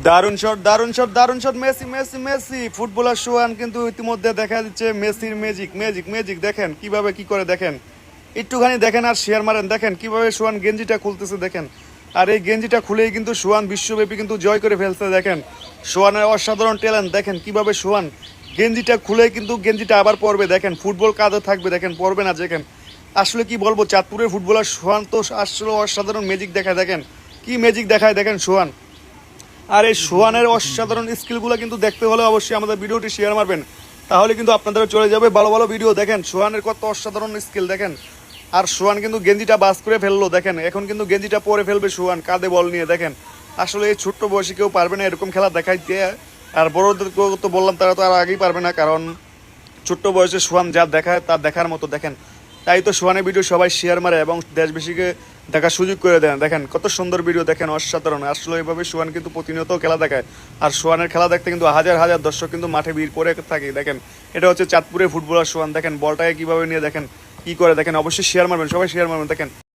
দারুণ শট, দারুণ শট, দারুণ shot, Messi Messi Messi. Footballer Sohan কিন্তু ইতিমধ্যে দেখা দিচ্ছে মেসির ম্যাজিক ম্যাজিক ম্যাজিক। দেখেন কিভাবে কি করে, দেখেন একটুখানি দেখেন আর শেয়ার মারেন। দেখেন কিভাবে সোহান গেঞ্জিটা খুলতেছে, দেখেন। আর এই গেঞ্জিটা খুলেই কিন্তু সোহান বিশ্বব্যাপী কিন্তু জয় করে ফেলছে। দেখেন সোহানের অসাধারণ ট্যালেন্ট, দেখেন কিভাবে সোহান গেঞ্জিটা খুলে কিন্তু গেঞ্জিটা আবার পরবে। দেখেন ফুটবল কাঁধে থাকবে, দেখেন পরবে না। দেখেন আসলে কি বলবো, চাঁদপুরের ফুটবলার সোহান তো আসলে অসাধারণ ম্যাজিক দেখায়। দেখেন কি ম্যাজিক দেখায় দেখেন সোহান। আর এই সোহানের অসাধারণ স্কিলগুলো কিন্তু দেখতে হলে অবশ্যই আমাদের ভিডিওটি শেয়ার মারবেন, তাহলে কিন্তু আপনাদের চলে যাবে ভালো ভালো ভিডিও। দেখেন সোহানের কত অসাধারণ স্কিল দেখেন। আর সোহান কিন্তু গেঞ্জিটা বাস করে ফেললো, দেখেন এখন কিন্তু গেঞ্জিটা পরে ফেলবে সোহান কাঁধে বল নিয়ে। দেখেন আসলে এই ছোট্ট বয়সে কেউ পারবে না এরকম খেলা দেখাইতে। আর বড়দেরকেও তো বললাম, তারা তো আর আগেই পারবে না, কারণ ছোট্ট বয়সে সোহান যা দেখায় তা দেখার মতো। দেখেন তাই তো সোহানের ভিডিও সবাই শেয়ার মারে এবং দেশবাসীকে দেখার সুযোগ করে দেন। দেখেন কত সুন্দর ভিডিও, দেখেন অসাধারণ। আসলে এইভাবে সোহান কিন্তু প্রতিনিয়ত খেলা দেখায়। আর সোহানের খেলা দেখতে কিন্তু হাজার হাজার দর্শক কিন্তু মাঠে ভিড় করে থাকে। দেখেন এটা হচ্ছে চাঁদপুরের ফুটবলার সোহান। দেখেন বলটাকে কিভাবে নিয়ে দেখেন কি করে, দেখেন অবশ্যই শেয়ার মারবেন, সবাই শেয়ার মারবেন। দেখেন